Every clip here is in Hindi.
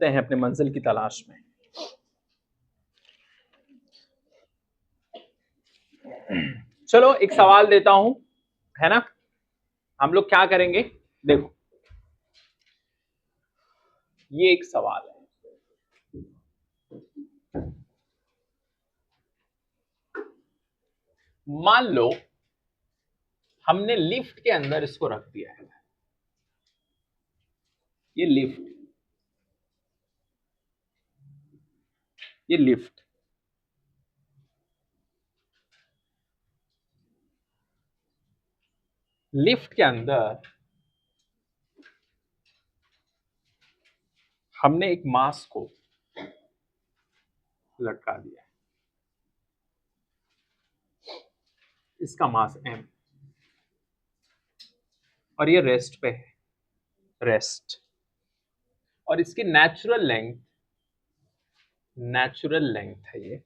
चलते हैं अपने मंजिल की तलाश में। चलो एक सवाल देता हूं, है ना। हम लोग क्या करेंगे, देखो ये एक सवाल है। मान लो हमने लिफ्ट के अंदर इसको रख दिया है, ये लिफ्ट, ये लिफ्ट, लिफ्ट के अंदर हमने एक मास को लटका दिया है, इसका मास m, और ये रेस्ट पे है, रेस्ट, और इसकी नेचुरल लेंथ है ये,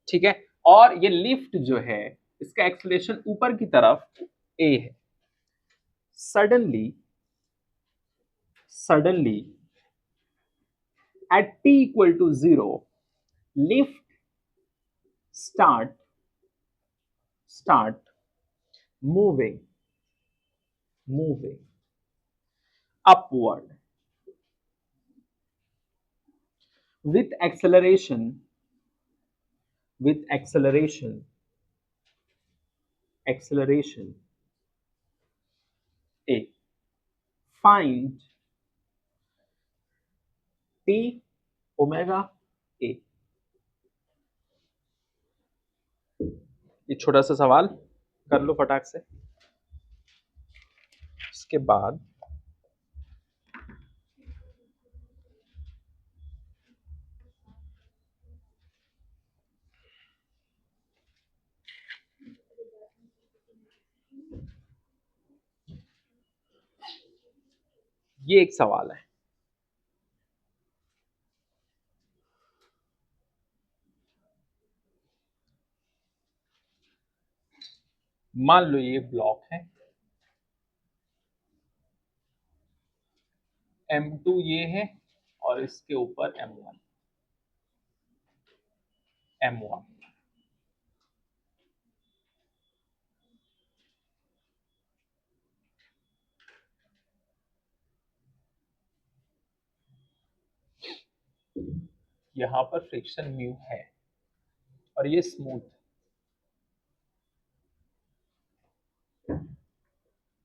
ठीक है। और ये लिफ्ट जो है इसका एक्सेलरेशन ऊपर की तरफ a है। Suddenly at t equal to 0 lift start moving upward with acceleration a. Find t omega a. ये छोटा सा सवाल कर लो फटाक से। इसके बाद ये एक सवाल है, मान लो ये ब्लॉक है, m2 ये है और इसके ऊपर m1 यहां पर फ्रिक्शन म्यू है और ये smooth.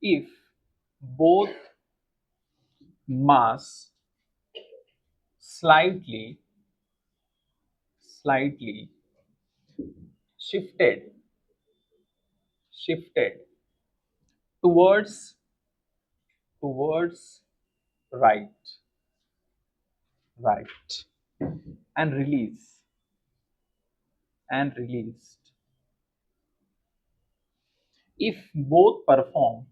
If both mass slightly shifted towards right and released, if both perform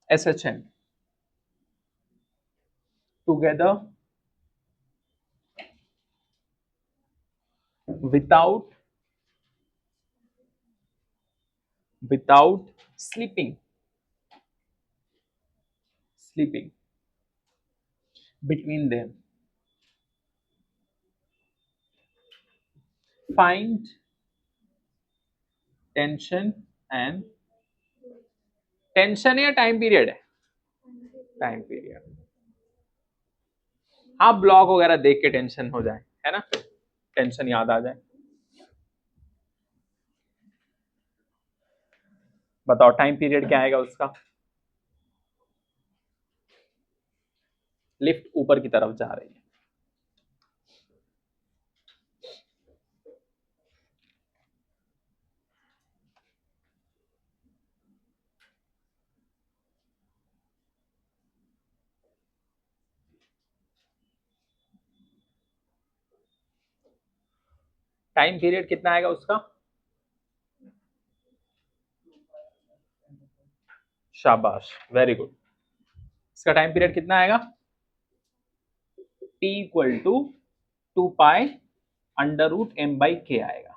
SHM together without slipping between them, find tension या टाइम पीरियड है, टाइम पीरियड। हाँ ब्लॉक वगैरह देख के टेंशन हो जाए, है ना, टेंशन याद आ जाए। बताओ टाइम पीरियड क्या आएगा उसका। लिफ्ट ऊपर की तरफ जा रही है, टाइम पीरियड कितना आएगा उसका, शाबाश वेरी गुड। इसका टाइम पीरियड कितना आएगा, t equal to 2 pi under root m by K आएगा।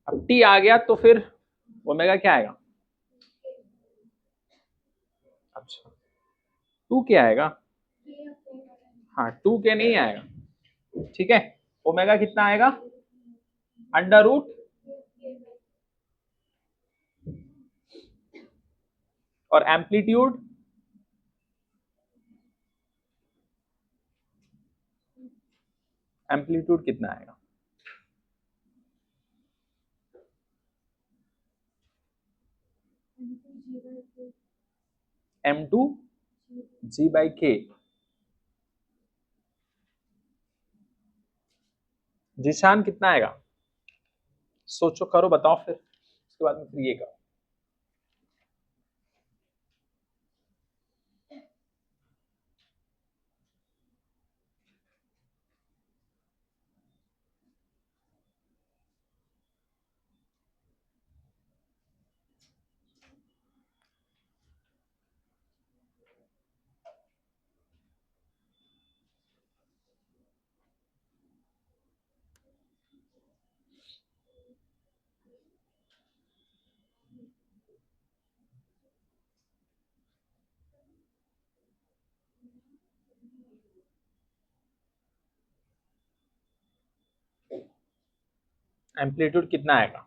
अब t आ गया तो फिर ओमेगा क्या आएगा, अच्छा, 2k आएगा। हाँ, 2k नहीं आएगा, ठीक है। ओमेगा कितना आएगा? अंडर रूट, और एम्पलीट्यूड एम्पलीट्यूड कितना आएगा? m2g/k। जिशान कितना आएगा? सोचो, करो, बताओ, फिर उसके बाद में फिर ये करो। एम्पलीट्यूड कितना आएगा?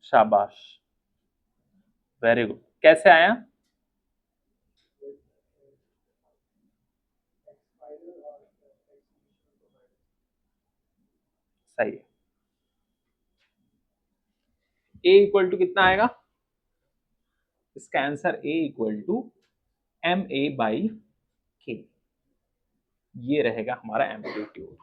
शाबाश, वेरी गुड। कैसे आया? सही है। ए इक्वल टू कितना आएगा? इसका answer A equal to ma/k, ये रहेगा हमारा एम्पलीट्यूड।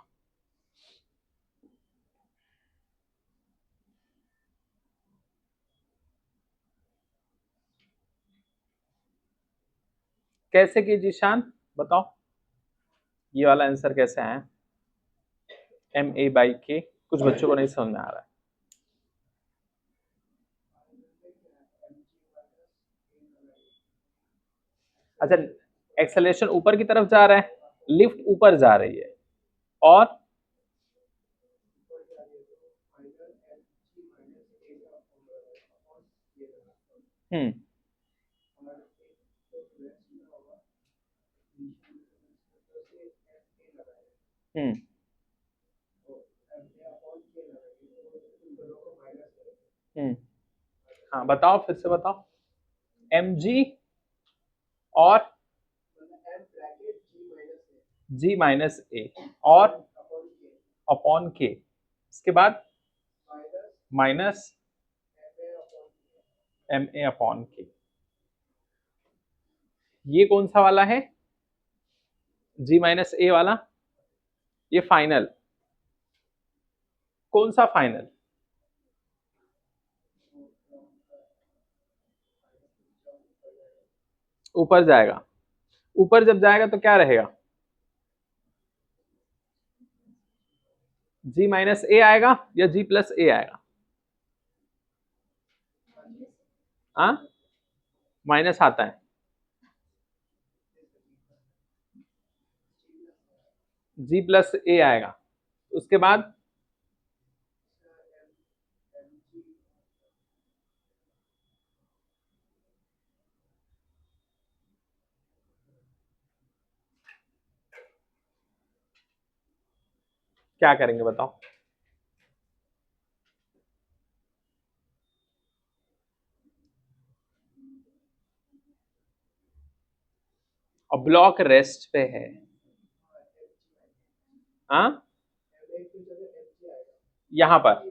कैसे की जीशान, बताओ, ये वाला आंसर कैसे आया? ma/k, कुछ बच्चों को नहीं समझ में आ रहा है। अच्छा, एक्सेलरेशन ऊपर की तरफ जा रहा है, लिफ्ट ऊपर जा रही है, और हम्म हम्म हम्म हाँ, बताओ, फिर से बताओ। mg और g-a, और अपॉन k, इसके बाद माइनस ma/k। ये कौन सा वाला है? g-a वाला, ये फाइनल। कौन सा फाइनल? ऊपर जाएगा। ऊपर जब जाएगा तो क्या रहेगा? g-a आएगा या g+a आएगा? हाँ, माइनस आता है। g+a आएगा, उसके बाद क्या करेंगे, बताओ। और ब्लॉक रेस्ट पे है। हाँ, यहां पर,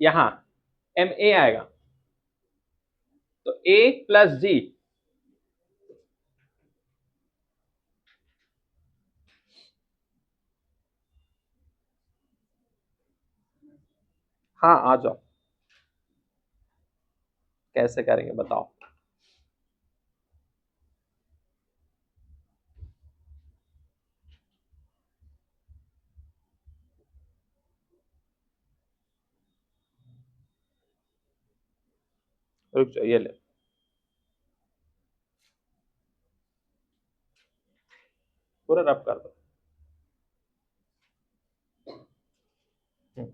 यहां ma आएगा, तो a+g। हाँ, आ जाओ, कैसे करेंगे बताओ। रुक जाओ, ये ले, पूरा रब कर दो। हम्म,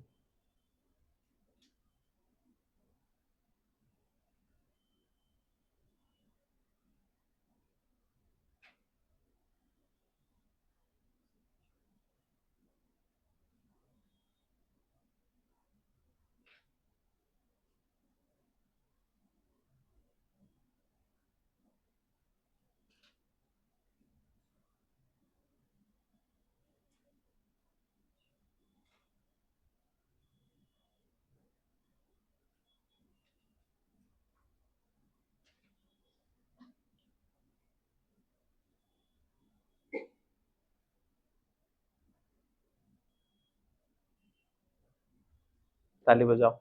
ताली बजाओ,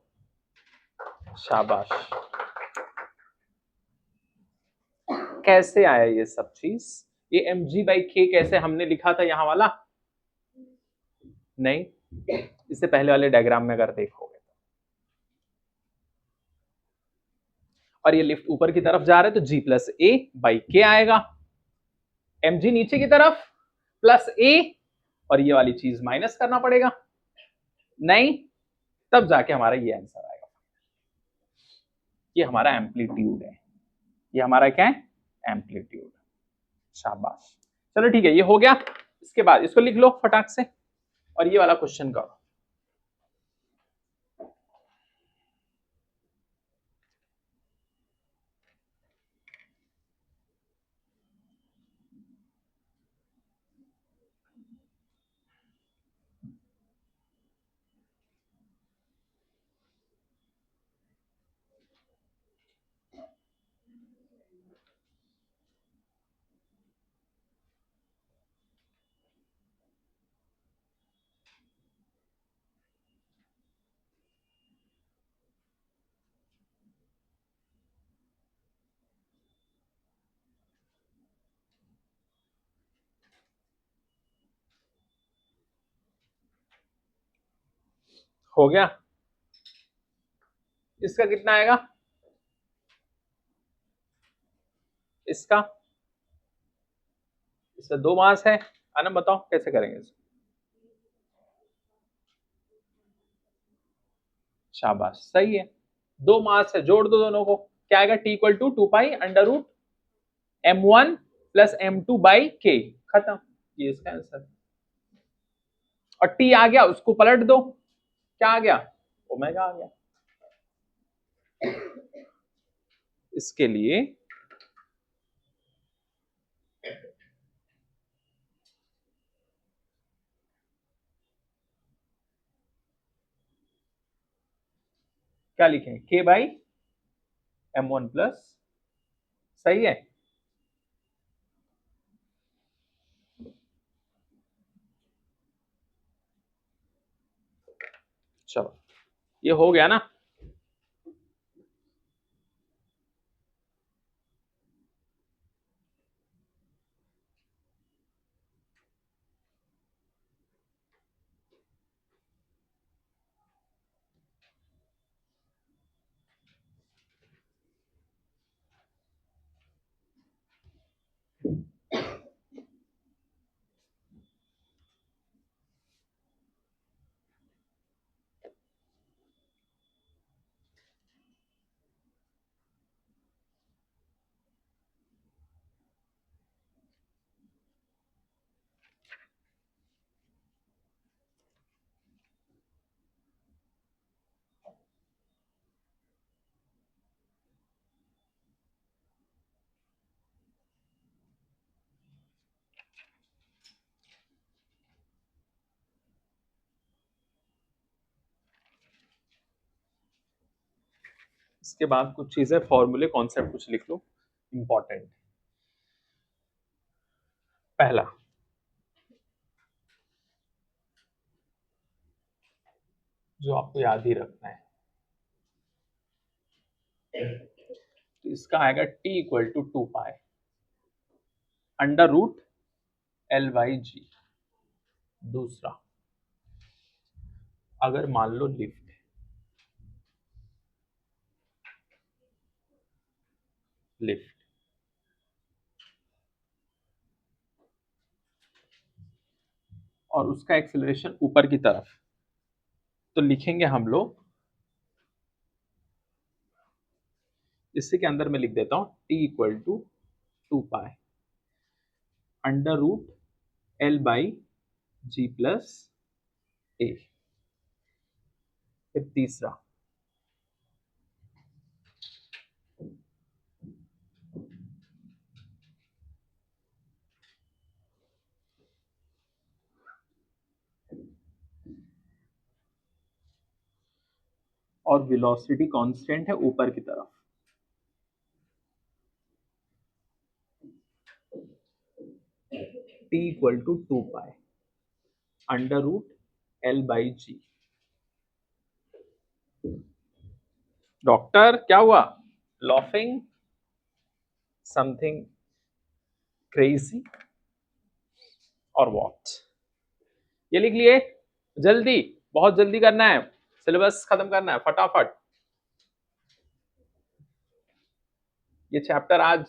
शाबाश। कैसे आया ये सब चीज? ये mg/k कैसे हमने लिखा था यहाँ वाला? नहीं, इससे पहले वाले डायग्राम में अगर देखोगे, और ये लिफ्ट ऊपर की तरफ जा रहा है तो g+a/k आएगा, mg नीचे की तरफ प्लस a, और ये वाली चीज माइनस करना पड़ेगा, नहीं, तब जाके हमारा ये आंसर आएगा। ये हमारा एम्पलीट्यूड है, ये हमारा क्या है? एम्पलीट्यूड। शाबाश, चलो ठीक है, ये हो गया। इसके बाद इसको लिख लो फटाक से, और ये वाला क्वेश्चन करो। हो गया, इसका कितना आएगा? इसका, इसका 2 मास है। आनंद बताओ कैसे करेंगे इसको? शाबाश, सही है, 2 मास है, जोड़ दो दोनों को, क्या आएगा? T = 2π√m1 + m2/k, खत्म, ये इसका आंसर। और टी आ गया, उसको पलट दो, क्या आ गया? ओमेगा आ गया। इसके लिए क्या लिखें? K/m1+, सही है। चलो, ये हो गया ना? इसके बाद कुछ चीजें, फॉर्मूले, कॉन्सेप्ट कुछ लिख लो इंपॉर्टेंट। पहला, जो आपको याद ही रखना है, तो इसका आएगा T = 2π√L/g। दूसरा, अगर मान लो लिफ्ट लिफ्ट। और उसका एक्सेलरेशन ऊपर की तरफ, तो लिखेंगे हम लोग, इसी के अंदर मैं लिख देता हूं t equal to 2 pi under root L by G plus A. फिर तीसरा, और वेलोसिटी कांस्टेंट है ऊपर की तरफ, t equal to 2 pi under root L by G. Doctor क्या हुआ? लॉफिंग समथिंग क्रेजी और व्हाट? ये लिख लिए, जल्दी, बहुत जल्दी करना है, सिलेबस खत्म करना है फटाफट। ये चैप्टर आज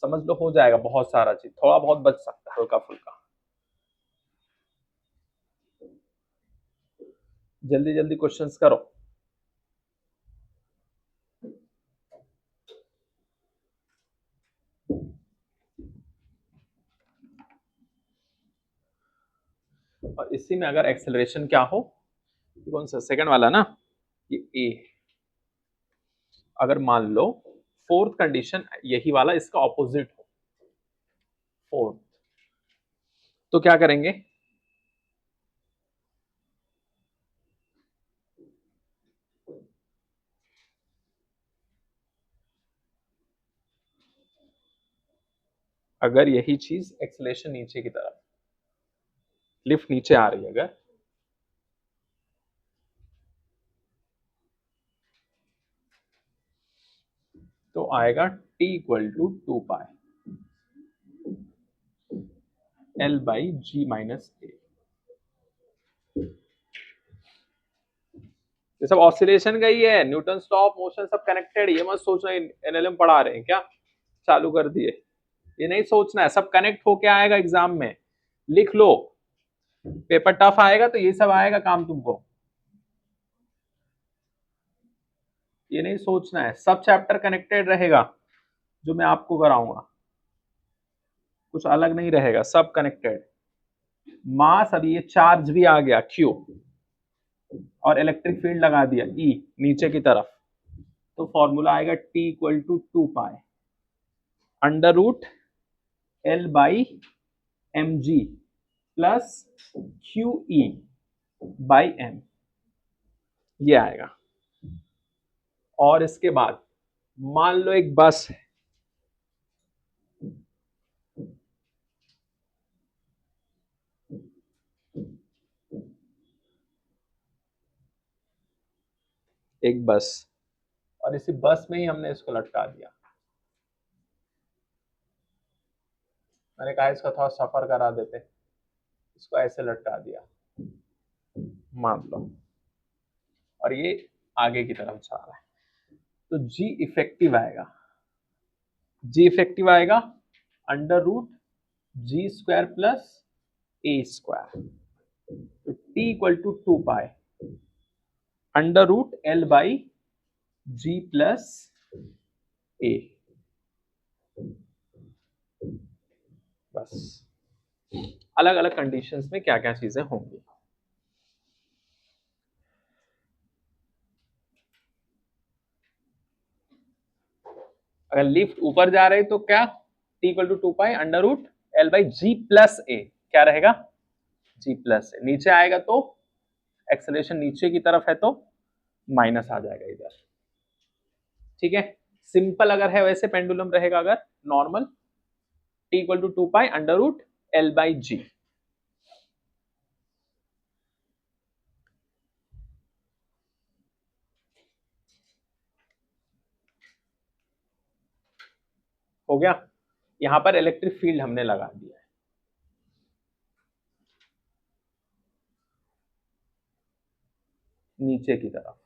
समझ लो हो जाएगा, बहुत सारा चीज, थोड़ा बहुत बच सकता है हल्का फुल्का। जल्दी जल्दी क्वेश्चंस करो। और इसी में अगर एक्सेलरेशन क्या हो, कौन सा सेकंड वाला ना, ये ए, अगर मान लो फोर्थ कंडीशन यही वाला इसका ऑपोजिट हो, फोर्थ, तो क्या करेंगे? अगर यही चीज एक्सेलरेशन नीचे की तरफ, लिफ्ट नीचे आ रही है अगर, तो आएगा t equal to 2 pi L by G minus A. ये सब ऑसिलेशन का ही है, न्यूटन लॉ ऑफ मोशन सब कनेक्टेड। ये मत सोचना एनएलएम पढ़ा रहे हैं क्या, चालू कर दिए, ये नहीं सोचना है, सब कनेक्ट होके आएगा एग्जाम में, लिख लो। पेपर टफ आएगा तो ये सब आएगा काम तुमको, ये नहीं सोचना है, सब चैप्टर कनेक्टेड रहेगा जो मैं आपको कराऊंगा, कुछ अलग नहीं रहेगा, सब कनेक्टेड। मास, अभी ये चार्ज भी आ गया Q, और इलेक्ट्रिक फील्ड लगा दिया E नीचे की तरफ, तो फॉर्मूला आएगा T equal to 2 pi under root L by M G plus Q E by M, ये आएगा। और इसके बाद मान लो एक बस है, एक बस, और इसी बस में ही हमने इसको लटका दिया, मैंने कहा इसका थोड़ा सफर करा देते, इसको ऐसे लटका दिया मान लो, और ये आगे की तरफ जा रहा है, तो जी इफेक्टिव आएगा, जी इफेक्टिव आएगा under root G square plus A square, तो T equal to 2 pi under root L by G plus A. बस अलग अलग कंडीशंस में क्या क्या चीजें होंगी। अगर लिफ्ट ऊपर जा रहे तो क्या, T equal to 2 pi under root L by G plus A, क्या रहेगा जी प्लस ए। नीचे आएगा तो एक्सेलरेशन नीचे की तरफ है तो माइनस आ जाएगा इधर, ठीक है। सिंपल अगर है वैसे पेंडुलम रहेगा, अगर normal T equal to 2 pi under root L by G. हो गया, यहां पर इलेक्ट्रिक फील्ड हमने लगा दिया है, नीचे की तरफ,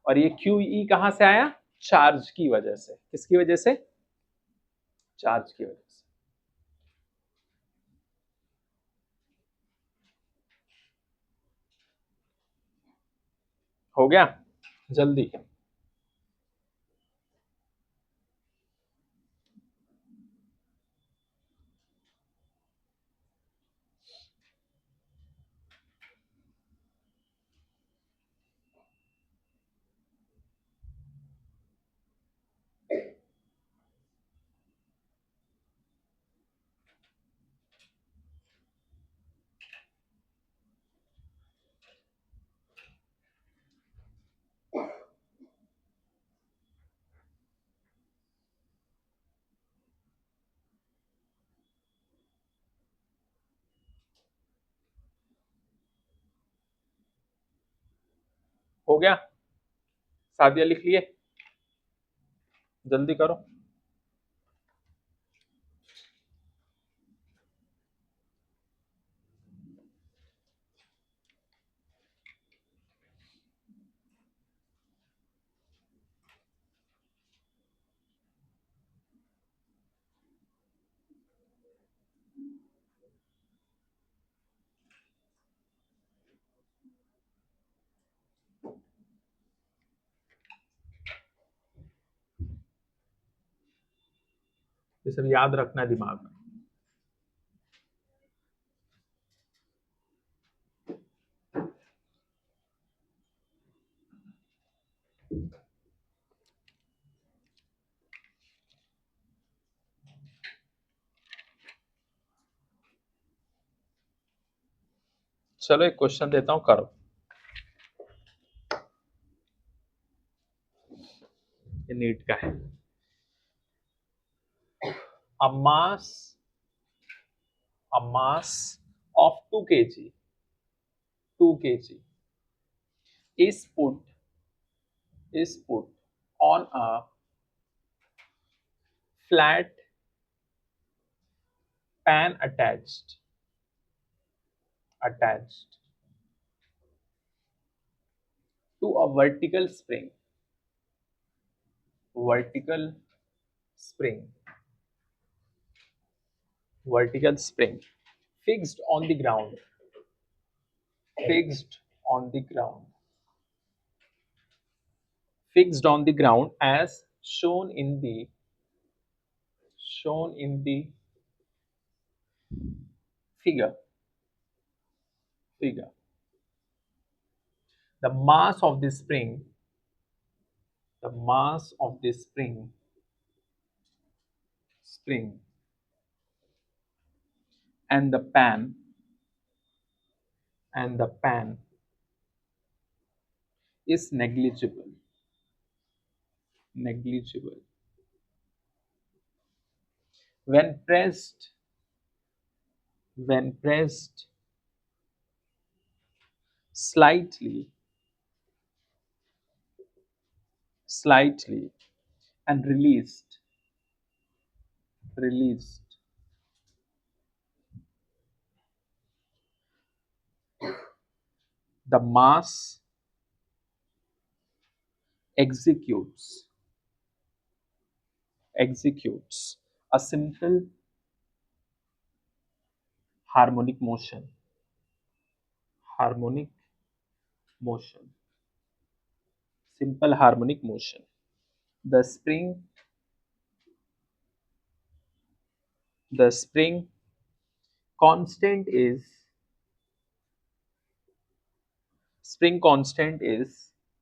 और ये क्यू ई कहां से आया, चार्ज की वजह से। किसकी वजह से? चार्ज की वजह से। हो गया? जल्दी। हो गया? सादिया लिख लिए? जल्दी करो। ये सब याद रखना है दिमाग में। चलो एक क्वेश्चन देता हूं, करो। ये नीट का है। a mass a mass of 2 kg is put on a flat pan attached to a vertical spring vertical spring fixed on the ground fixed on the ground fixed on the ground as shown in the figure. The mass of the spring and the pan is negligible when pressed slightly and released. The mass executes a simple harmonic harmonic motion harmonic motion. The spring constant is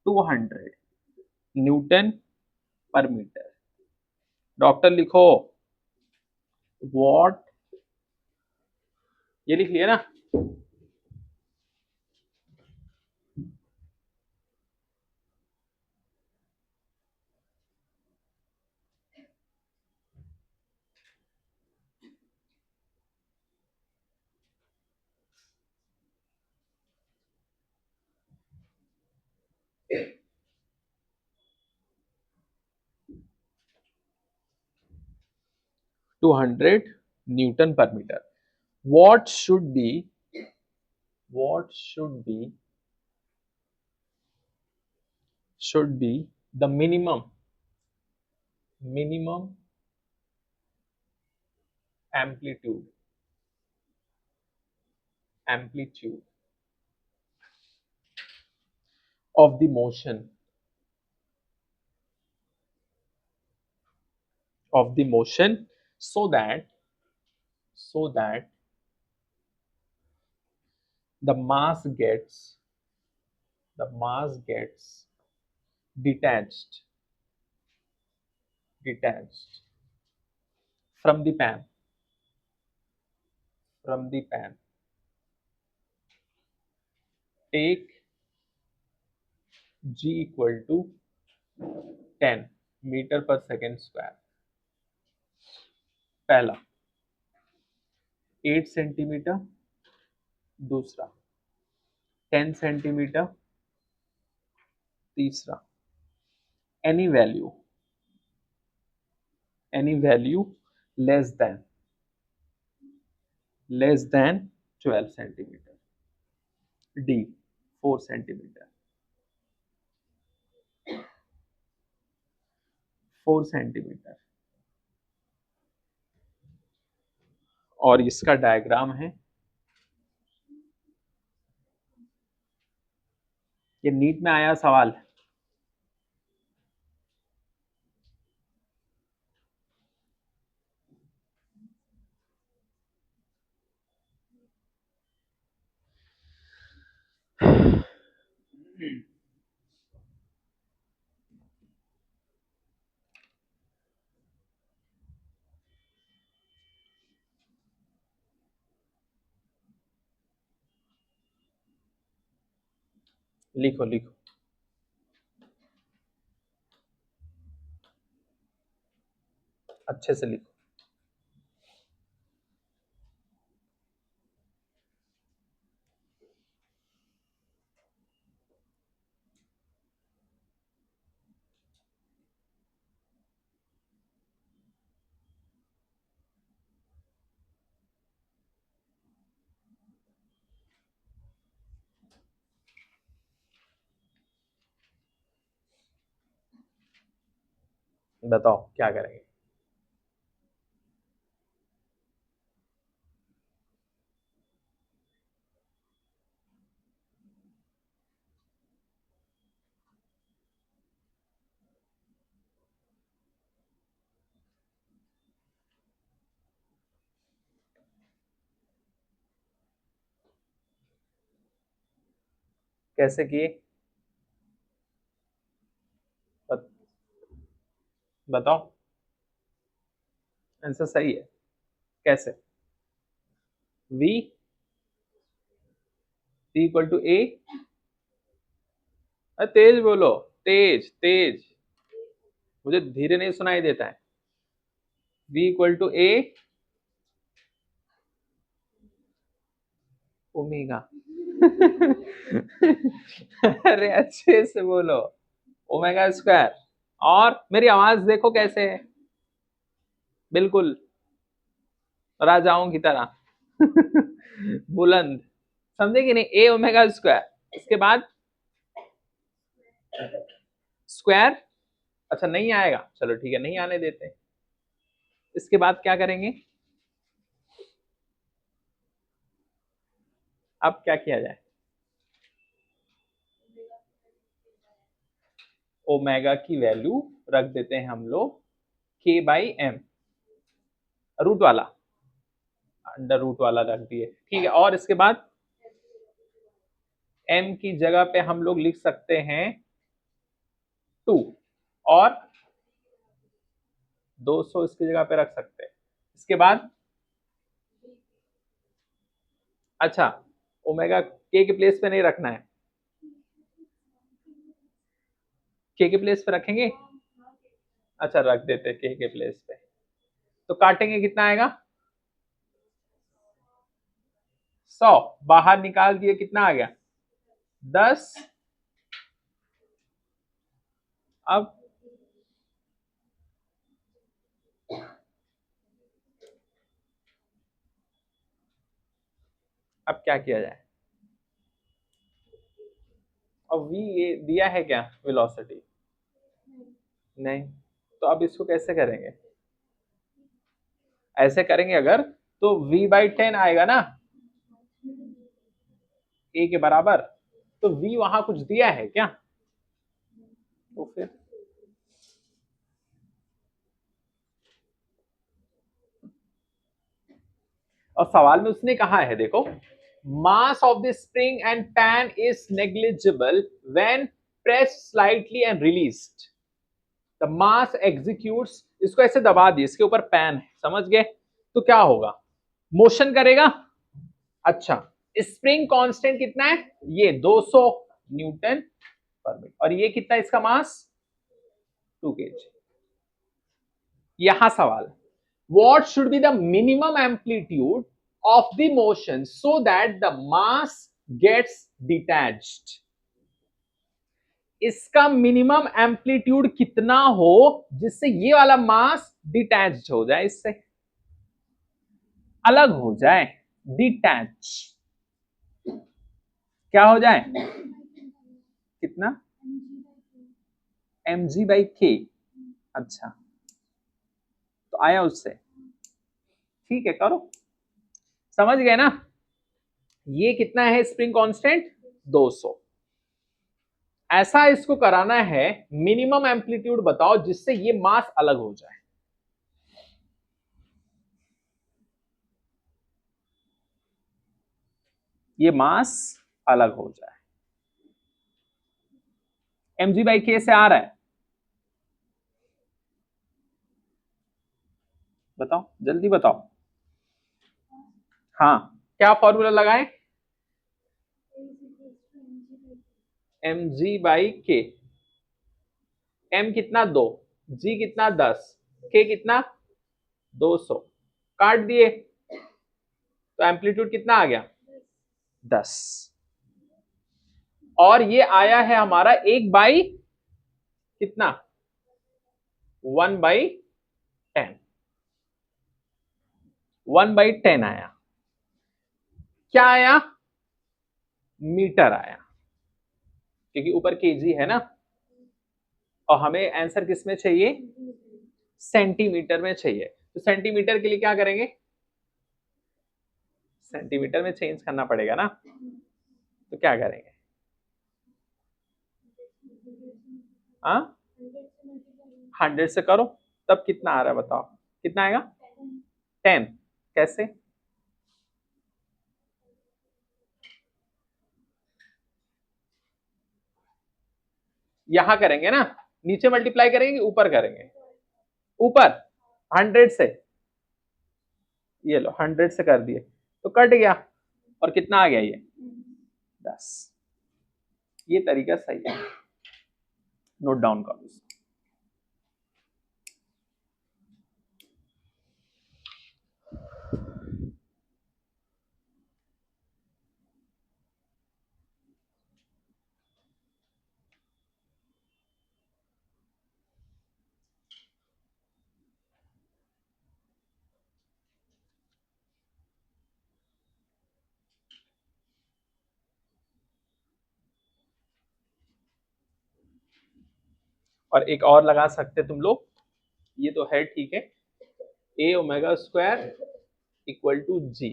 200 newton per metre. Doctor लिखो वॉट, ये लिख लिया ना? To 200 newton per metre. what should be the minimum minimum amplitude of the motion so that the mass gets detached from the pan take g equal to 10 metre पर सेकेंड स्क्वायर। पहला 8 सेंटीमीटर, दूसरा 10 सेंटीमीटर, तीसरा any value less than 12 centimetre, D 4 centimetre, और इसका डायग्राम है, ये नीट में आया सवाल। लिखो अच्छे से लिखो। बताओ क्या करेंगे? कैसे किए बताओ? आंसर सही है। कैसे? v इक्वल टू ए, तेज बोलो, तेज, मुझे धीरे नहीं सुनाई देता है। v equal to A omega. अरे अच्छे से बोलो, ओमेगा स्क्वायर। और मेरी आवाज देखो कैसे है, बिल्कुल राजाओं की तरह। बुलंद, समझे कि नहीं? ए ओमेगा स्क्वायर, इसके बाद स्क्वायर। अच्छा नहीं आएगा, चलो ठीक है, नहीं आने देते। इसके बाद क्या करेंगे? अब क्या किया जाए? ओमेगा की वैल्यू रख देते हैं हम लोग k बाई एम, रूट वाला, अंडर रूट वाला रख दिए, ठीक है। और इसके बाद m की जगह पे हम लोग लिख सकते हैं 2, और 200 इसकी जगह पे रख सकते हैं। इसके बाद अच्छा, ओमेगा k के प्लेस पे नहीं रखना है, k के प्लेस पे रखेंगे। अच्छा रख देते k के प्लेस पे, तो काटेंगे कितना आएगा? 100 बाहर निकाल दिए, कितना आ गया? 10। अब क्या किया जाए? अब v ये दिया है क्या वेलोसिटी? नहीं, तो अब इसको कैसे करेंगे, ऐसे करेंगे अगर तो v/10 आएगा ना a के बराबर, तो v वहां कुछ दिया है क्या, तो फिर और सवाल में उसने कहा है देखो, mass of the spring and pan is negligible when press slightly and released, the mass executes, इसको ऐसे दबा दिए, इसके ऊपर पैन है, समझ गए, तो क्या होगा, मोशन करेगा। अच्छा, स्प्रिंग कांस्टेंट कितना है, ये 200 न्यूटन पर मीटर, और ये कितना इसका मास 2 kg। यहां सवाल, what should be the minimum amplitude of the motion so that the mass gets detached, इसका मिनिमम एम्पलीट्यूड कितना हो जिससे ये वाला मास डिटैच हो जाए, इससे अलग हो जाए, डिटैच क्या हो जाए, कितना, mg/k, अच्छा तो आया उससे, ठीक है करो, समझ गए ना, ये कितना है स्प्रिंग कांस्टेंट 200, ऐसा इसको कराना है, मिनिमम एम्पलीट्यूड बताओ जिससे ये मास अलग हो जाए, ये मास अलग हो जाए, mg/k से आ रहा है, बताओ जल्दी बताओ, हाँ क्या फॉर्मूला लगाएं, mg/k, m कितना 2, g कितना 10, k कितना 200, काट दिए तो एम्पलीट्यूड कितना आ गया 10, और ये आया है हमारा 1/, कितना 1/10, 1/10 आया, क्या आया, मीटर आया, क्योंकि ऊपर केजी है ना, और हमें आंसर किस में चाहिए, सेंटीमीटर में चाहिए, तो सेंटीमीटर के लिए क्या करेंगे, सेंटीमीटर में चेंज करना पड़ेगा ना, तो क्या करेंगे, हाँ 100 से करो, तब कितना आ रहा है बताओ, कितना आएगा 10, कैसे, यहां करेंगे ना, नीचे मल्टीप्लाई करेंगे ऊपर करेंगे, ऊपर 100 से, ये लो 100 से कर दिए तो कट गया, और कितना आ गया ये 10, ये तरीका सही है, नोट डाउन करो, और एक और लगा सकते तुम लोग, ये तो है ठीक है, a⍵² equal to g,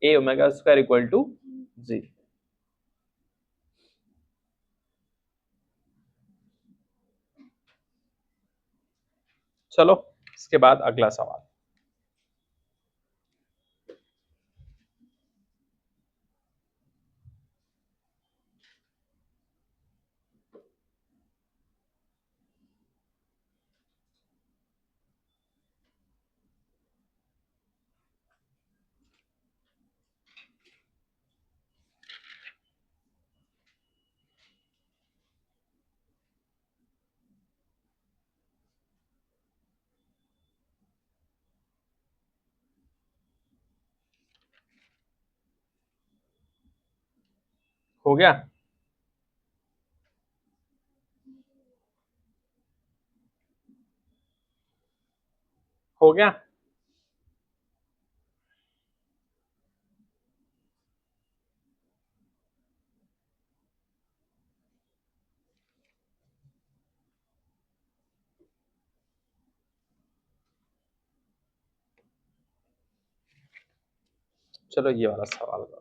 a⍵² equal to g, चलो इसके बाद अगला सवाल, हो गया, हो गया, चलो ये वाला सवाल करो।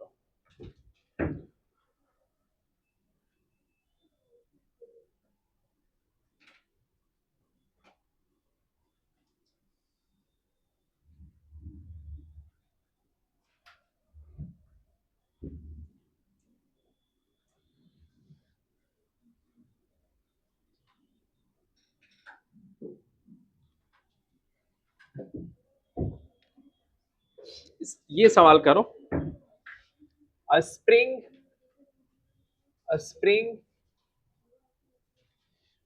ये सवाल करो। अ spring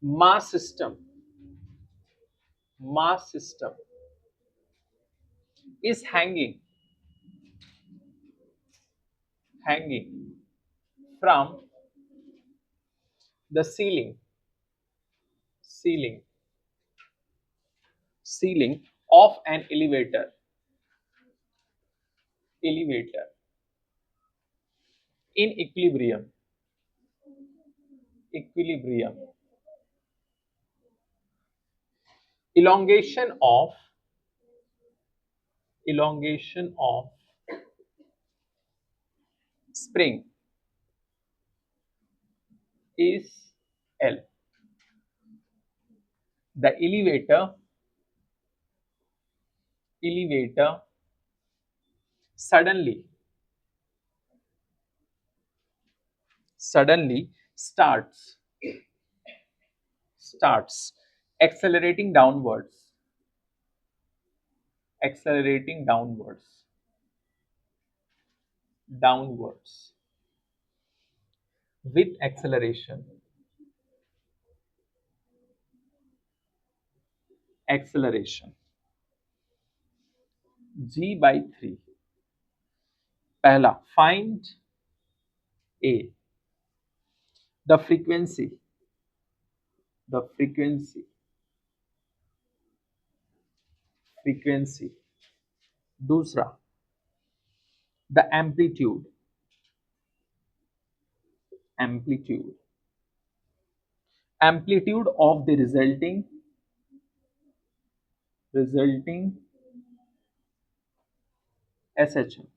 mass system is hanging from the ceiling of an elevator in equilibrium. Elongation of spring is L. The elevator suddenly starts accelerating downwards with acceleration g/3. पहला, find a the frequency. दूसरा, the amplitude of the resulting SHM.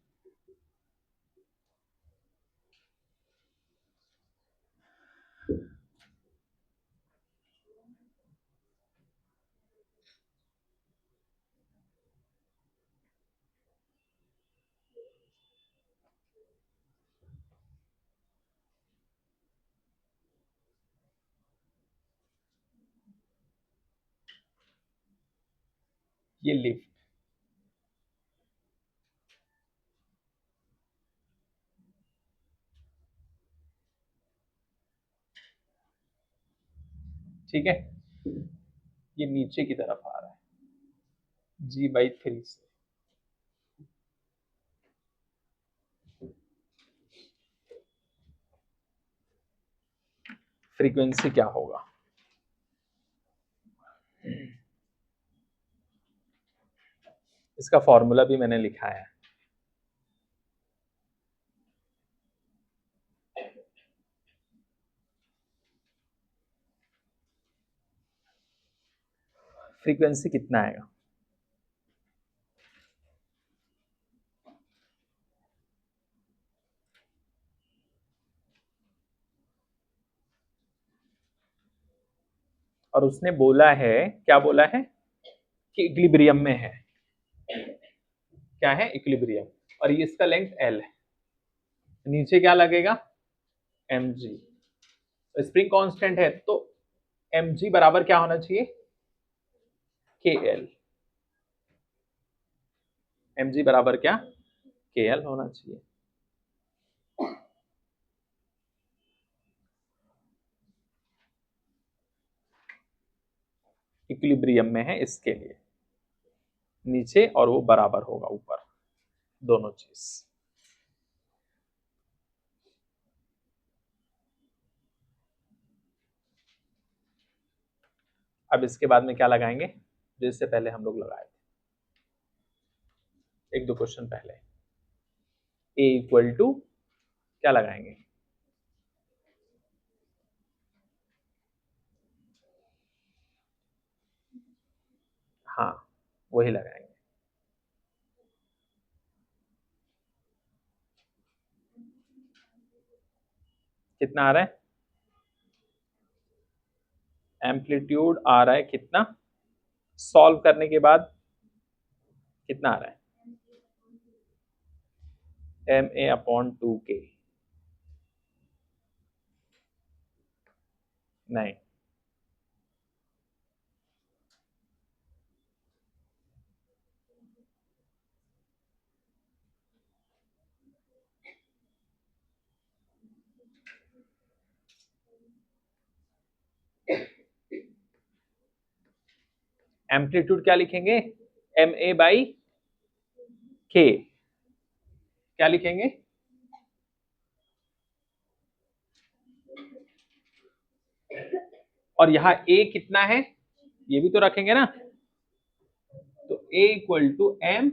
ये लिफ्ट, ठीक है, ये नीचे की तरफ आ रहा है g/3 से। फ्रीक्वेंसी क्या होगा? इसका फॉर्मूला भी मैंने लिखा है। फ्रीक्वेंसी कितना आएगा? और उसने बोला है, क्या बोला है कि इक्विलिब्रियम में है। क्या है? इक्विलिब्रियम। और ये इसका लेंथ L है। नीचे क्या लगेगा? mg। स्प्रिंग कांस्टेंट है तो mg बराबर क्या होना चाहिए? kl। mg बराबर क्या? kl होना चाहिए। इक्विलिब्रियम में है इसके लिए, नीचे और वो बराबर होगा ऊपर, दोनों चीज। अब इसके बाद में क्या लगाएंगे जिससे पहले हम लोग लगाए थे, एक दो क्वेश्चन पहले। a इक्वल टू क्या लगाएंगे? हाँ, वही लगाएंगे। कितना आ रहा है? एम्पलीट्यूड आ रहा है कितना? सॉल्व करने के बाद कितना आ रहा है? ma/2k। नहीं, एम्पलीट्यूड क्या लिखेंगे? ma/k। क्या लिखेंगे? और यहाँ a कितना है ये भी तो रखेंगे ना, तो a equal to m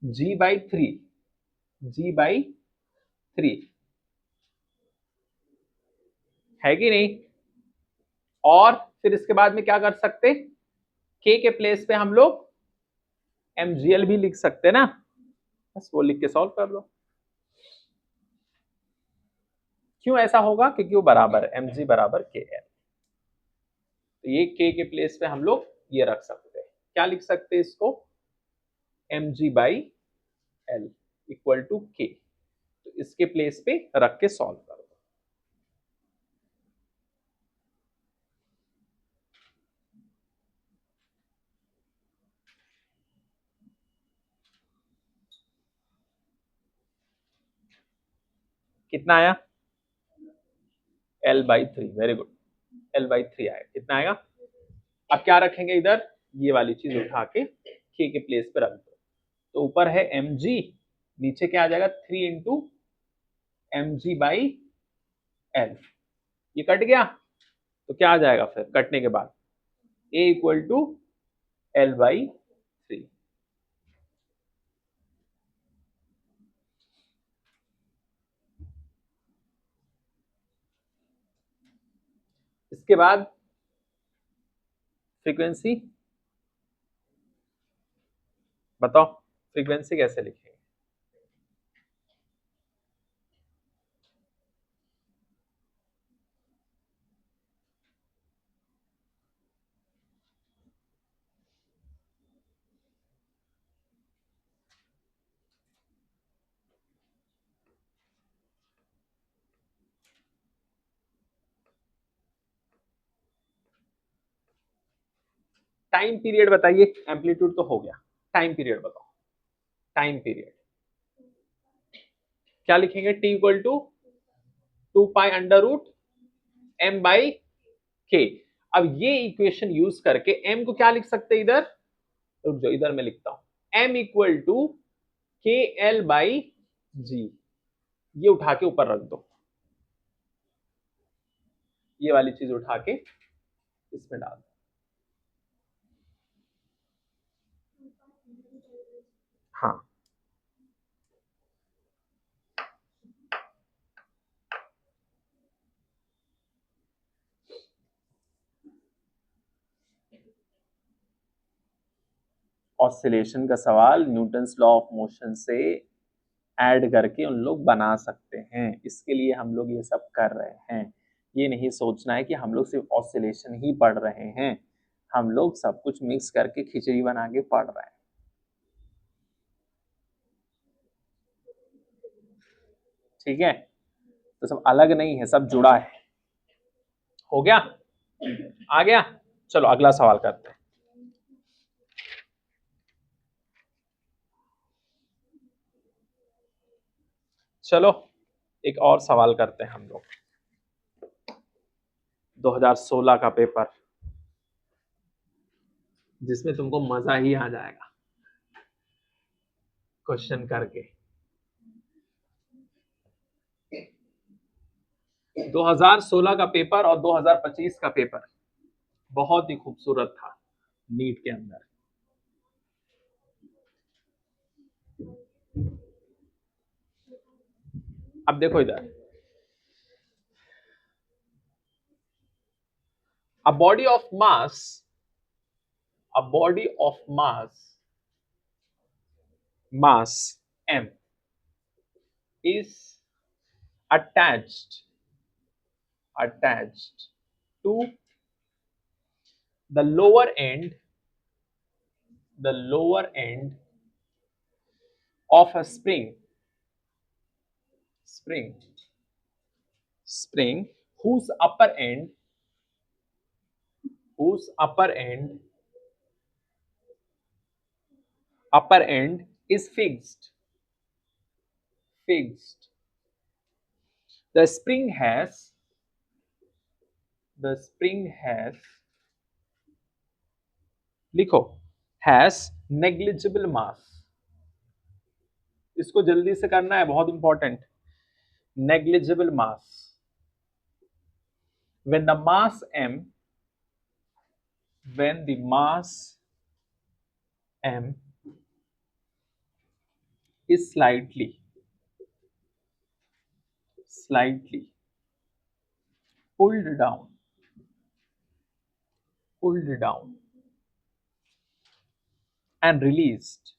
g/3। g/3 है कि नहीं? और फिर इसके बाद में क्या कर सकते? k के प्लेस पे हम लोग mgl भी लिख सकते ना, बस वो लिख के सॉल्व कर दो। क्यों ऐसा होगा? क्योंकि वो बराबर mg बराबर kl। तो ये k के प्लेस पे हम लोग ये रख सकते हैं। क्या लिख सकते हैं इसको? mg/l equal to k। तो इसके प्लेस पे रख के सॉल्व कर दो। कितना आया? l/3। वेरी गुड, l/3 आया। कितना आएगा? अब क्या रखेंगे इधर? ये वाली चीज उठा के k के प्लेस पे रख दो। तो ऊपर है mg, नीचे क्या आ जाएगा? 3 इंटू mg/l। ये कट गया तो क्या आ जाएगा फिर कटने के बाद? a equal to l/3। इसके बाद फ्रीक्वेंसी बताओ, फ्रीक्वेंसी कैसे लिखेंगे? टाइम पीरियड बताइए। एम्पलीट्यूड तो हो गया, टाइम पीरियड बताओ। टाइम पीरियड क्या लिखेंगे? t equal to 2π√m/k। अब ये इक्वेशन यूज करके m को क्या लिख सकते हैं इधर? रुक जाओ, इधर मैं लिखता हूं m इक्वल टू kl/g। ये उठा के ऊपर रख दो, ये वाली चीज उठा के इसमें डाल दो। हाँ, ऑसिलेशन का सवाल न्यूटन्स लॉ ऑफ मोशन से ऐड करके उन लोग बना सकते हैं, इसके लिए हम लोग ये सब कर रहे हैं। ये नहीं सोचना है कि हम लोग सिर्फ ऑसिलेशन ही पढ़ रहे हैं, हम लोग सब कुछ मिक्स करके खिचड़ी बना के पढ़ रहे हैं। ठीक है, तो सब अलग नहीं है, सब जुड़ा है। हो गया? आ गया? चलो अगला सवाल करते हैं। चलो एक और सवाल करते हैं हम लोग। 2016 का पेपर, जिसमें तुमको मजा ही आ जाएगा क्वेश्चन करके। 2016 का पेपर और 2025 का पेपर बहुत ही खूबसूरत था नीट के अंदर। अब देखो इधर, a body of mass a body of mass m is attached attached to the lower end, the lower end of a spring, spring, spring, whose upper end, whose upper end is fixed, fixed. The spring has, the spring has, लिखो, has negligible mass. इसको जल्दी से करना है, बहुत important. Negligible mass. When the mass m, when the mass m is slightly pulled down, pulled down and released,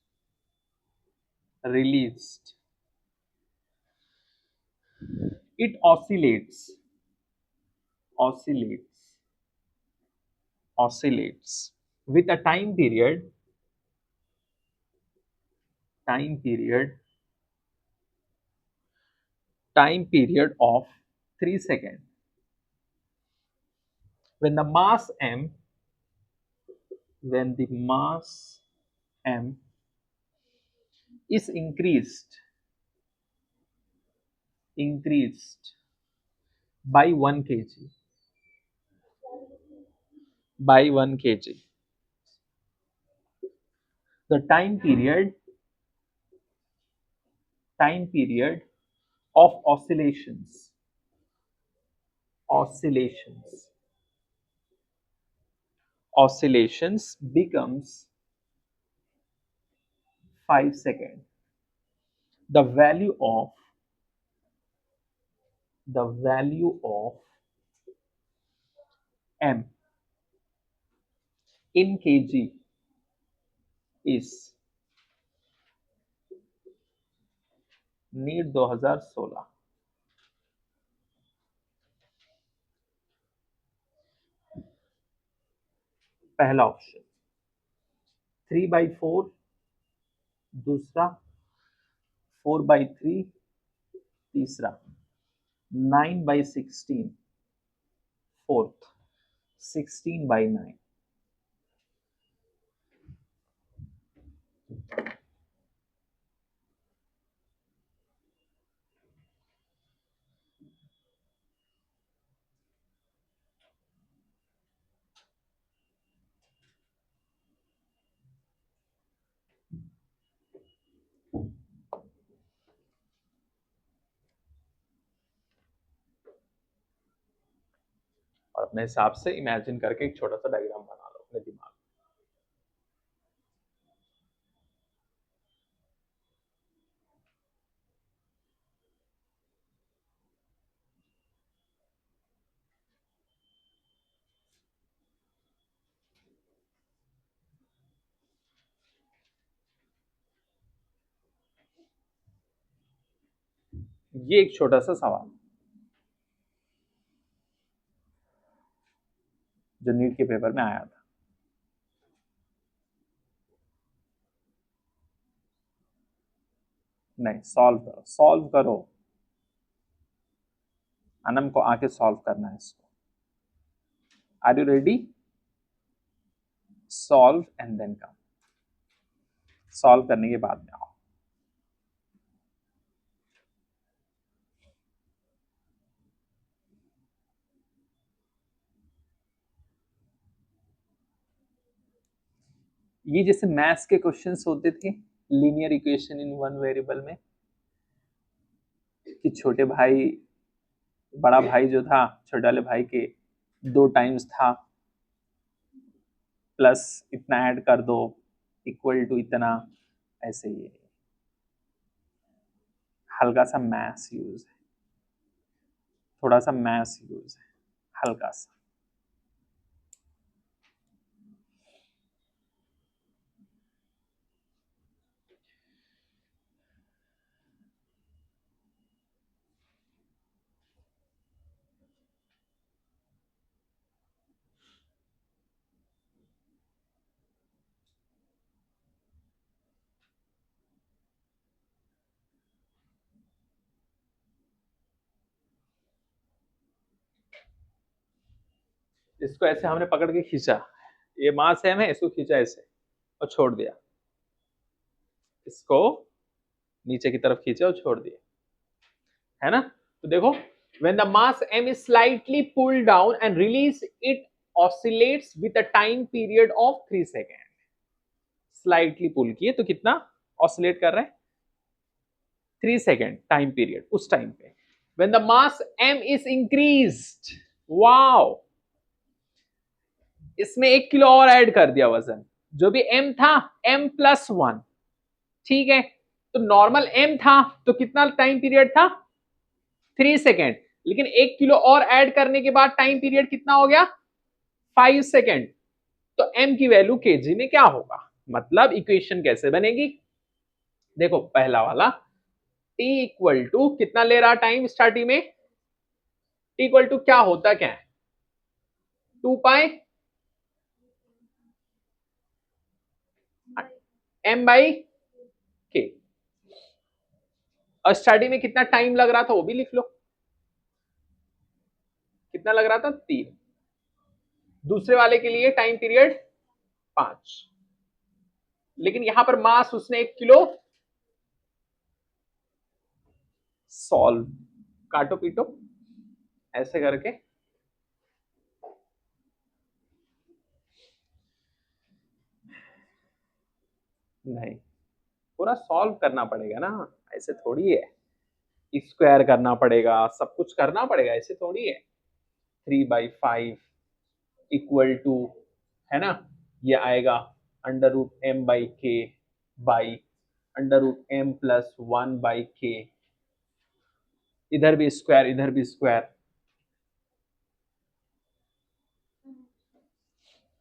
released, it oscillates, oscillates, oscillates with a time period, time period, time period of 3 seconds. When the mass m, when the mass m is increased, increased by 1 kg, by 1 kg, the time period, time period of oscillations, oscillations, oscillations becomes 5 seconds. The value of, the value of m in kg is NEET 2016. पहला ऑप्शन 3/4, दूसरा 4/3, तीसरा 9/16, फोर्थ 16/9. और अपने हिसाब से इमेजिन करके एक छोटा सा डायग्राम बना लो अपने दिमाग में. ये एक छोटा सा सवाल जो नीट के पेपर में आया था. नहीं, सॉल्व करो, सॉल्व करो. अनम को आके सॉल्व करना है इसको. Are you ready? Solve and then come. सॉल्व करने के बाद में आओ. ये जैसे मैथ्स के क्वेश्चंस होते थे linear equation in one variable में, कि छोटे भाई, बड़ा भाई जो था छोटे वाले भाई के 2 टाइम्स था, प्लस इतना ऐड कर दो इक्वल टू इतना, ऐसे ही है. हल्का सा मैथ्स यूज है, थोड़ा सा मैथ्स यूज है, हल्का सा. इसको ऐसे हमने पकड़ के खींचा, ये मास m है, इसको खींचा ऐसे और छोड़ दिया, इसको नीचे की तरफ खींचा और छोड़ दिया, है ना। तो देखो, when the mass m is slightly pulled down and released, it oscillates with a time period of 3 seconds. Slightly पुल किए तो कितना ऑसिलेट कर रहे हैं, 3 सेकेंड टाइम पीरियड उस टाइम पे। when the mass m is increased, wow, इसमें 1 किलो और ऐड कर दिया वजन, जो भी m था m+1, ठीक है। तो नॉर्मल m था तो कितना टाइम पीरियड था, 3 सेकेंड, लेकिन 1 किलो और ऐड करने के बाद टाइम पीरियड कितना हो गया, 5 सेकेंड। तो m की वैल्यू kg में क्या होगा, मतलब इक्वेशन कैसे बनेगी, देखो पहला वाला t इक्वल टू कितना ले रहा टाइम स्टार्टिंग में, t इक्वल टू क्या होता क्या है, 2 पाई m/k, और स्टार्टिंग में कितना टाइम लग रहा था वो भी लिख लो, कितना लग रहा था 3, दूसरे वाले के लिए टाइम पीरियड 5, लेकिन यहां पर मास उसने 1 किलो, सॉल्व, काटो पीटो ऐसे करके, नहीं पूरा सॉल्व करना पड़ेगा ना, ऐसे थोड़ी है, स्क्वायर करना पड़ेगा, सब कुछ करना पड़ेगा, ऐसे थोड़ी है। 3/5 इक्वल टू, है ना, ये आएगा √m/k बाई √m+1/k, इधर भी स्क्वायर इधर भी स्क्वायर,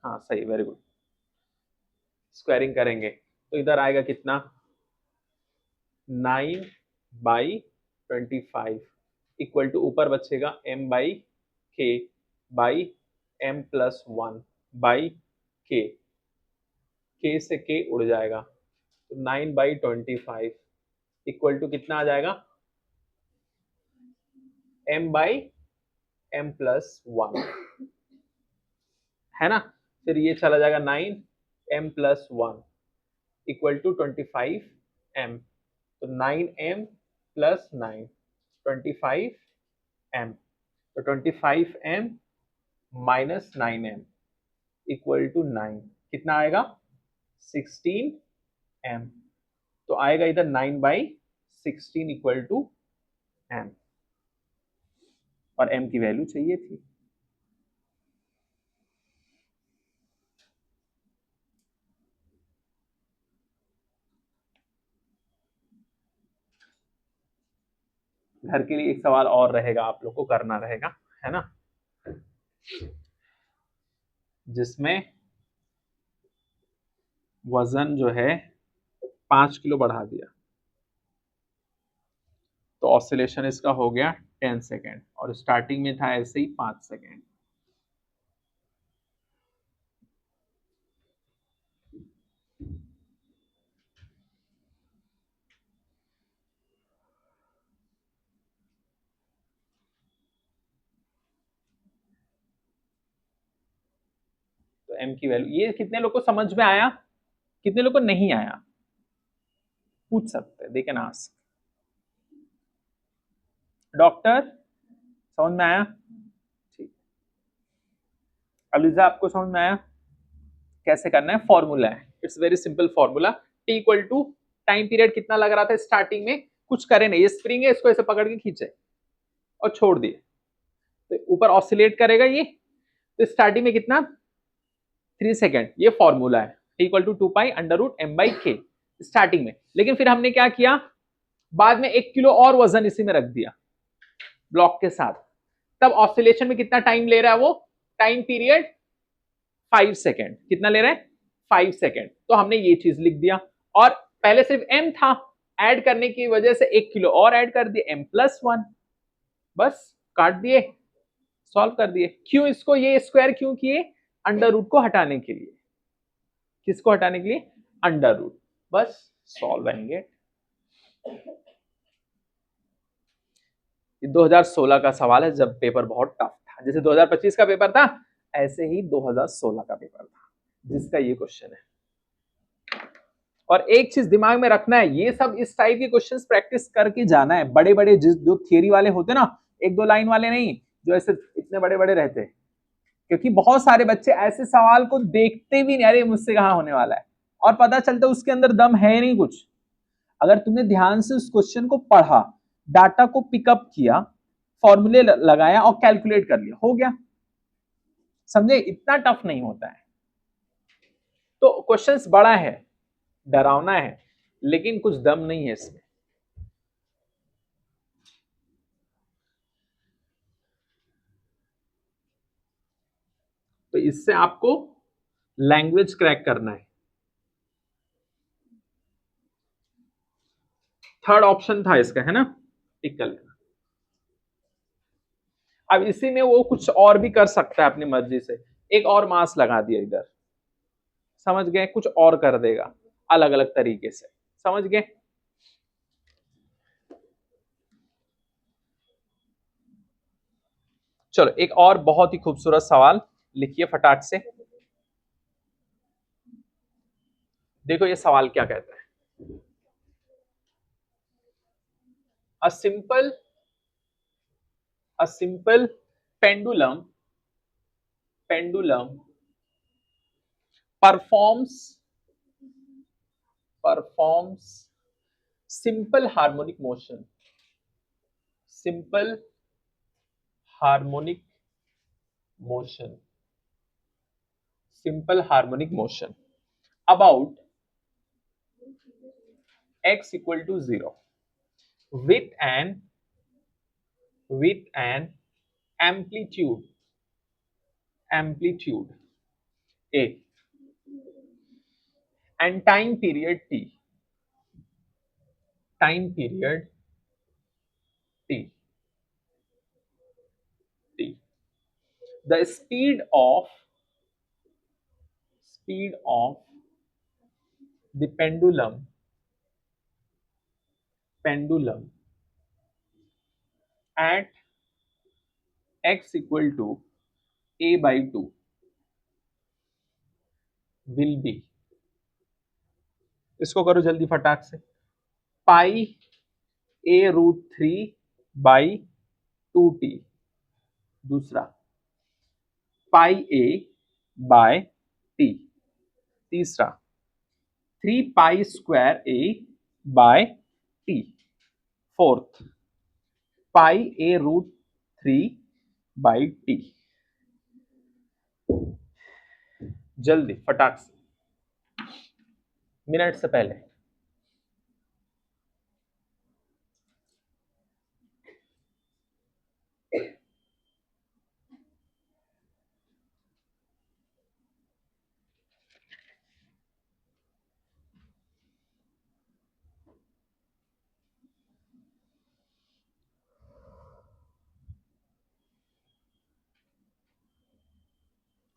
हाँ सही, वेरी गुड, स्क्वायरिंग करेंगे तो इधर आएगा कितना 9/25 इक्वल टू, ऊपर बचेगा m/k बाई m+1/k, k से k उड़ जाएगा, तो 9/25 इक्वल टू कितना आ जाएगा m/m+1, है ना। फिर ये चला जाएगा 9m+1 इक्वल टू 25m, तो 9m+9 25m, तो 25m minus 9m equal to 9, कितना आएगा 16m, तो आएगा इधर 9/16 इक्वल टू m, और m की वैल्यू चाहिए थी। घर के लिए एक सवाल और रहेगा, आप लोग को करना रहेगा, है ना, जिसमें वजन जो है 5 किलो बढ़ा दिया, तो ऑसिलेशन इसका हो गया 10 सेकेंड, और स्टार्टिंग में था ऐसे ही 5 सेकेंड। तो m की वैल्यू, ये कितने लोग को समझ में आया, कितने लोग को नहीं आया, पूछ सकते, दे कैन आस्क। डॉक्टर समझ में आया, ठीक, अलीजा आपको समझ में आया कैसे करना है, फॉर्मूला है, it's very simple formula, t equal to time period कितना लग रहा था स्टार्टिंग में, कुछ करे नहीं, ये स्प्रिंग है, इसको ऐसे पकड़ के खींचे और छोड़ दिए, तो ऊपर ऑसिलेट करेगा ये, तो स्टार्टिंग में कितना 3 सेकेंड, ये फॉर्मूला है, t equal to 2π√m/k starting में। लेकिन फिर हमने क्या किया, बाद में 1 किलो और वजन इसी में रख दिया ब्लॉक के साथ, तब ऑसिलेशन में कितना टाइम ले रहा है वो, टाइम पीरियड 5 सेकेंड, कितना ले रहा है 5 सेकेंड, तो हमने ये चीज लिख दिया, और पहले सिर्फ m था, ऐड करने की वजह से 1 किलो और ऐड कर दिए m+1, बस काट दिए, सॉल्व कर दिए। क्यों इसको ये स्क्वायर क्यों किए, अंडर रूट को हटाने के लिए, किसको हटाने के लिए, अंडर रूट, बस सॉल्व एंड 2016 का सवाल है, जब पेपर बहुत टफ था, जैसे 2025 का पेपर था ऐसे ही 2016 का पेपर था जिसका ये क्वेश्चन है। और एक चीज दिमाग में रखना है, ये सब इस टाइप के क्वेश्चंस प्रैक्टिस करके जाना है। बड़े बड़े जो थियरी वाले होते ना, एक दो लाइन वाले नहीं, जो ऐसे इतने बड़े बड़े रहते, क्योंकि बहुत सारे बच्चे ऐसे सवाल को देखते भी नहीं, अरे मुझसे कहाँ होने वाला है, और पता चलता है उसके अंदर दम है नहीं कुछ। अगर तुमने ध्यान से उस क्वेश्चन को पढ़ा, डाटा को पिकअप किया, फॉर्मूले लगाया और कैलकुलेट कर लिया, हो गया। समझे? इतना टफ नहीं होता है। तो क्वेश्चंस बड़ा है, डरावना है, लेकिन कुछ दम नहीं है इसमें। तो इससे आपको लैंग्वेज क्रैक करना है। थर्ड ऑप्शन था इसका, है ना? टिक कर लेना। अब इसी में वो कुछ और भी कर सकता है अपनी मर्जी से, एक और मास लगा दिया इधर, समझ गए? कुछ और कर देगा अलग अलग तरीके से, समझ गए? चलो एक और बहुत ही खूबसूरत सवाल लिखिए फटाक से। देखो ये सवाल क्या कहता है। A simple pendulum performs simple harmonic motion harmonic motion simple harmonic motion about x equal to 0 with an amplitude a and time period t t t the speed of the pendulum at x equal to a by 2 will be, इसको करो जल्दी फटाक से, पाई a√3 बाई 2t, दूसरा पाई a बाय t, तीसरा 3 pi square a by t, fourth pi a√3 by t। जल्दी फटाक से, मिनट से पहले।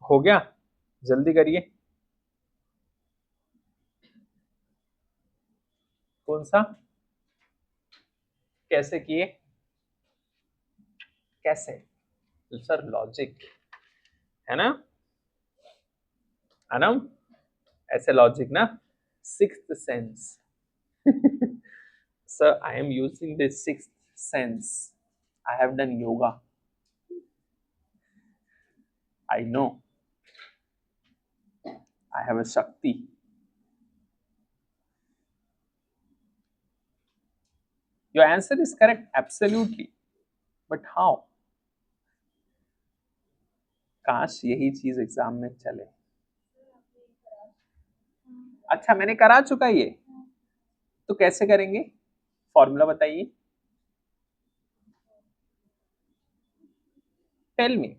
हो गया? जल्दी करिए। कौन सा? कैसे किए? कैसे? सर लॉजिक है ना, अनम ऐसे लॉजिक ना, sixth sense. Sir I am using the sixth sense, I have done yoga, I know, I have a शक्ति। Your answer is correct, absolutely. But how? काश यही चीज एग्जाम में चले। अच्छा मैंने करा चुका ये, तो कैसे करेंगे? फॉर्मूला बताइए। Tell me.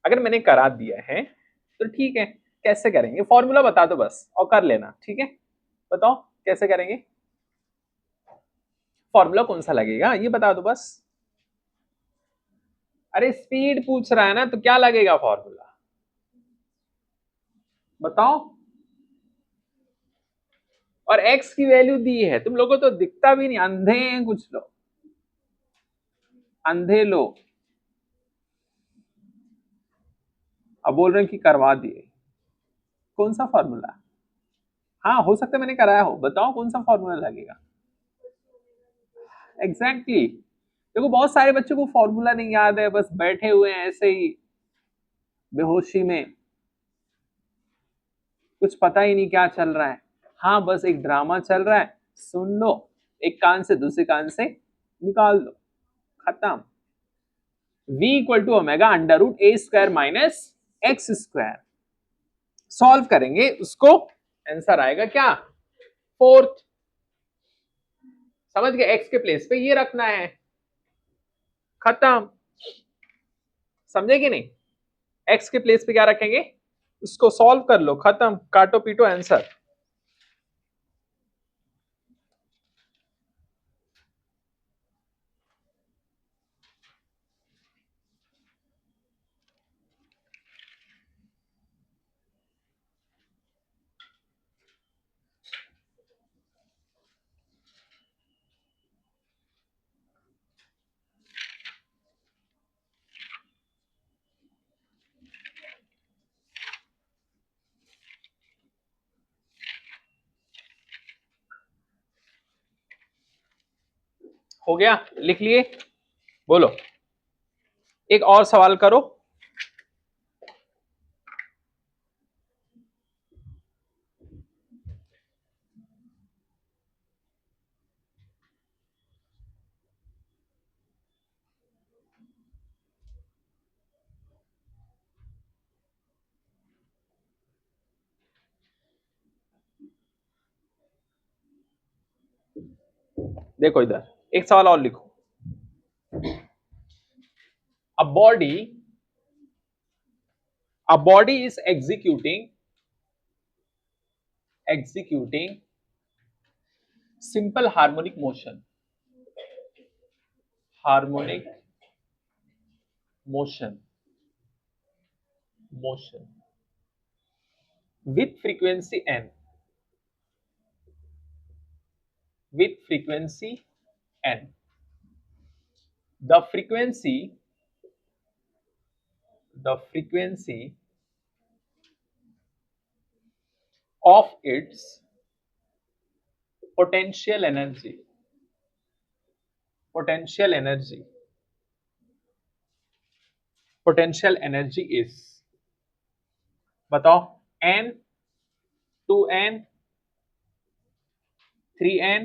अगर मैंने करा दिया है तो ठीक है, कैसे करेंगे? फॉर्मूला बता दो बस और कर लेना, ठीक है? बताओ कैसे करेंगे? फॉर्मूला कौन सा लगेगा ये बता दो बस। अरे स्पीड पूछ रहा है ना, तो क्या लगेगा फॉर्मूला? बताओ। और x की वैल्यू दी है, तुम लोगों को तो दिखता भी नहीं, अंधे हैं कुछ लोग, अंधे लोग। अब बोल रहे हैं कि करवा दिए, कौन सा फॉर्मूला? हाँ हो सकता है मैंने कराया हो, बताओ कौन सा फॉर्मूला लगेगा? Exactly exactly. देखो बहुत सारे बच्चों को फॉर्मूला नहीं याद है, बस बैठे हुए हैं ऐसे ही बेहोशी में, कुछ पता ही नहीं क्या चल रहा है। हाँ बस एक ड्रामा चल रहा है, सुन लो, एक कान से दूसरे कान से निकाल दो, खत्म। v equal to omega under root A square minus X square, solve करेंगे उसको, आंसर आएगा क्या? फोर्थ। समझ गए? एक्स के प्लेस पे ये रखना है, खत्म। समझे कि नहीं? एक्स के प्लेस पे क्या रखेंगे, उसको सॉल्व कर लो, खत्म, काटो पीटो आंसर। हो गया? लिख लिए? बोलो, एक और सवाल करो। देखो इधर एक सवाल और लिखो। A body is executing simple harmonic motion with frequency n, with frequency n. The frequency of its potential energy is, बताओ, n, 2n, 3n,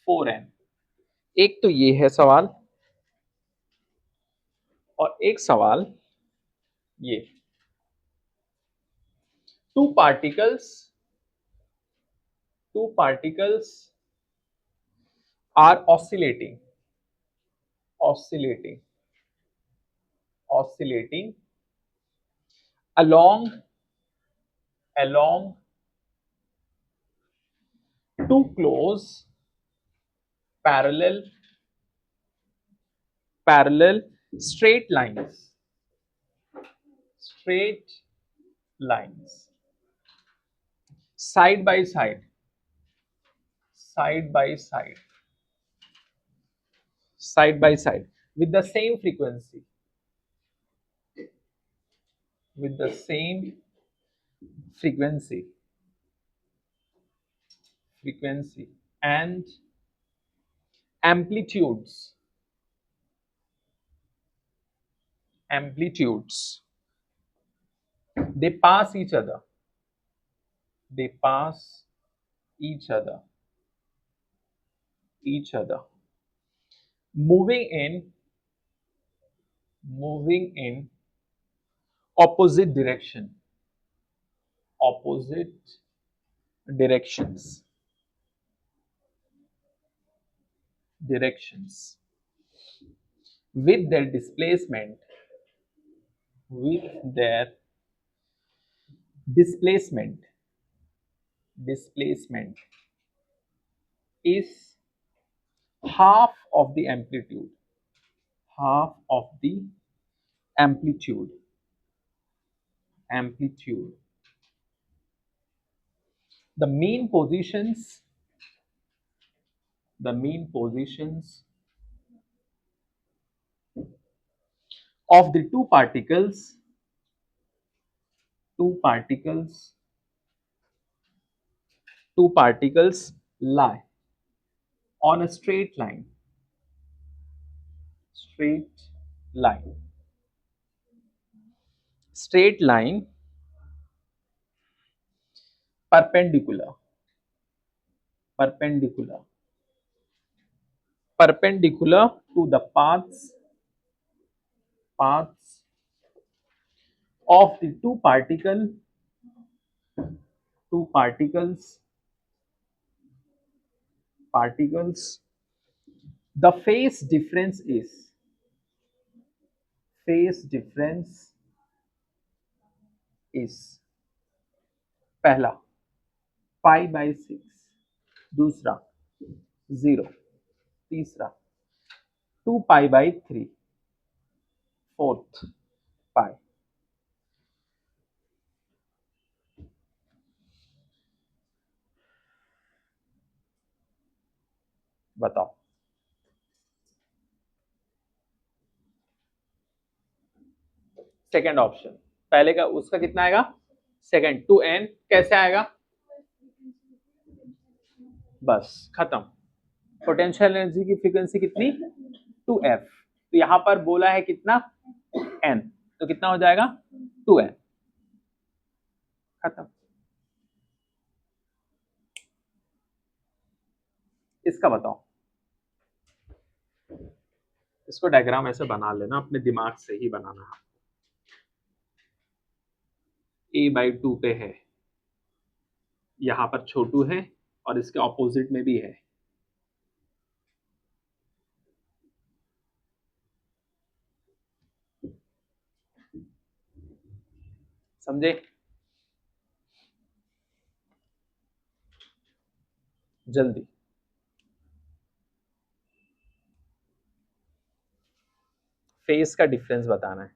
4n। एक तो ये है सवाल, और एक सवाल ये, two particles are oscillating along two close parallel straight lines, side by side, with the same frequency, frequency and amplitudes they pass each other, each other moving in opposite directions with their displacement with their displacement is half of the amplitude amplitude the mean positions of the two particles two particles lie on a straight line straight line perpendicular to the paths of the two particles. The phase difference is पहला π/6, दूसरा 0, तीसरा 2π/3, फोर्थ पाई। बताओ सेकंड ऑप्शन, पहले का उसका कितना आएगा, सेकंड 2n कैसे आएगा, बस खत्म। पोटेंशियल एनर्जी की फ्रीक्वेंसी कितनी 2f, तो यहां पर बोला है कितना n, तो कितना हो जाएगा 2n, खत्म। इसका बताओ, इसको डायग्राम ऐसे बना लेना, अपने दिमाग से ही बनाना। a/2 पे है, यहां पर छोटू है और इसके ऑपोजिट में भी है, समझे? जल्दी फेस का डिफरेंस बताना है,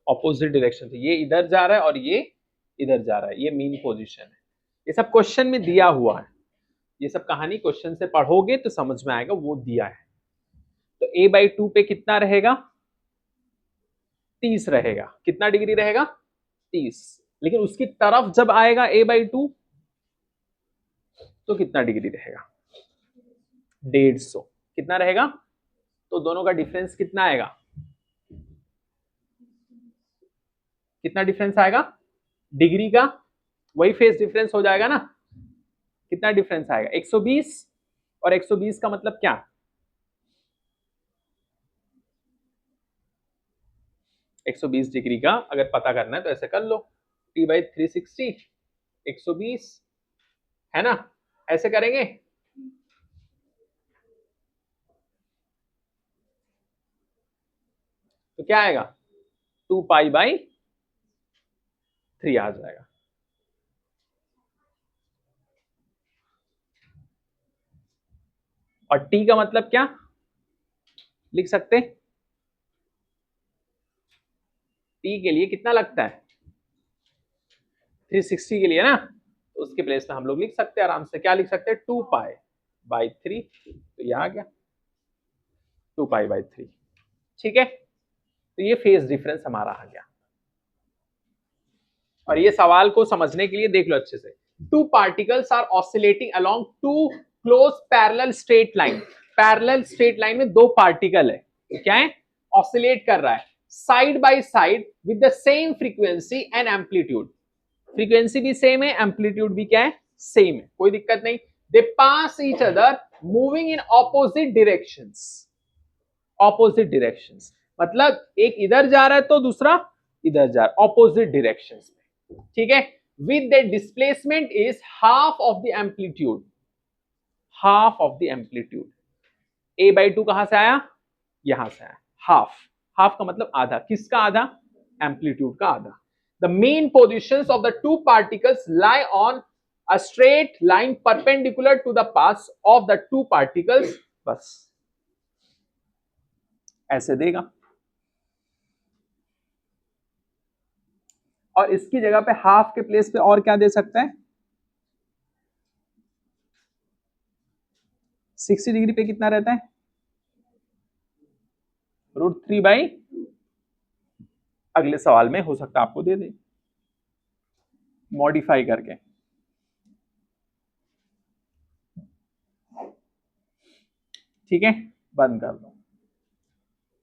ऑपोजिट डायरेक्शन से, ये इधर जा रहा है और ये इधर जा रहा है, ये मीन पोजीशन है। ये सब क्वेश्चन में दिया हुआ है, ये सब कहानी क्वेश्चन से पढ़ोगे तो समझ में आएगा, वो दिया है। तो a/2 पे कितना रहेगा 30 रहेगा, कितना डिग्री रहेगा 30, लेकिन उसकी तरफ जब आएगा a/2 तो कितना डिग्री रहेगा 150, कितना रहेगा, तो दोनों का डिफरेंस कितना आएगा, कितना डिफरेंस आएगा डिग्री का, वही फेस डिफरेंस हो जाएगा ना, कितना डिफरेंस आएगा 120, और 120 का मतलब क्या, 120 डिग्री का अगर पता करना है तो ऐसे कर लो, t/360 120 है ना, ऐसे करेंगे। तो क्या आएगा 2π/3 आ जाएगा। और t का मतलब क्या लिख सकते, t के लिए कितना लगता है 360 के लिए ना, तो उसके प्लेस में हम लोग लिख सकते हैं आराम से, क्या लिख सकते हैं 2π/3, तो ये आ गया 2π/3, ठीक है। तो ये फेज डिफरेंस हमारा आ गया। और ये सवाल को समझने के लिए देख लो अच्छे से, two particles are oscillating along two close parallel straight line, parallel straight line में दो पार्टिकल है, क्या है ऑसिलेट कर रहा है side by side with the same frequency and amplitude, frequency भी सेम है, एम्पलीट्यूड भी क्या है सेम है, कोई दिक्कत नहीं। They pass each other moving in opposite directions, opposite directions मतलब एक इधर जा रहा है तो दूसरा इधर जा रहा है, ऑपोजिट डायरेक्शंस में, ठीक है। With the displacement is half of the amplitude, half of the amplitude, a/2 कहां से आया, यहां से आया, हाफ, हाफ का मतलब आधा, किसका आधा, एम्पलीट्यूड का आधा। The mean positions of the two particles lie on a straight line perpendicular to the paths of the two particles, बस ऐसे देगा। और इसकी जगह पे हाफ के प्लेस पे और क्या दे सकता है, 60 डिग्री पे कितना रहता है √3/2, अगले सवाल में हो सकता है आपको दे दे मॉडिफाई करके। ठीक है, बंद कर दो।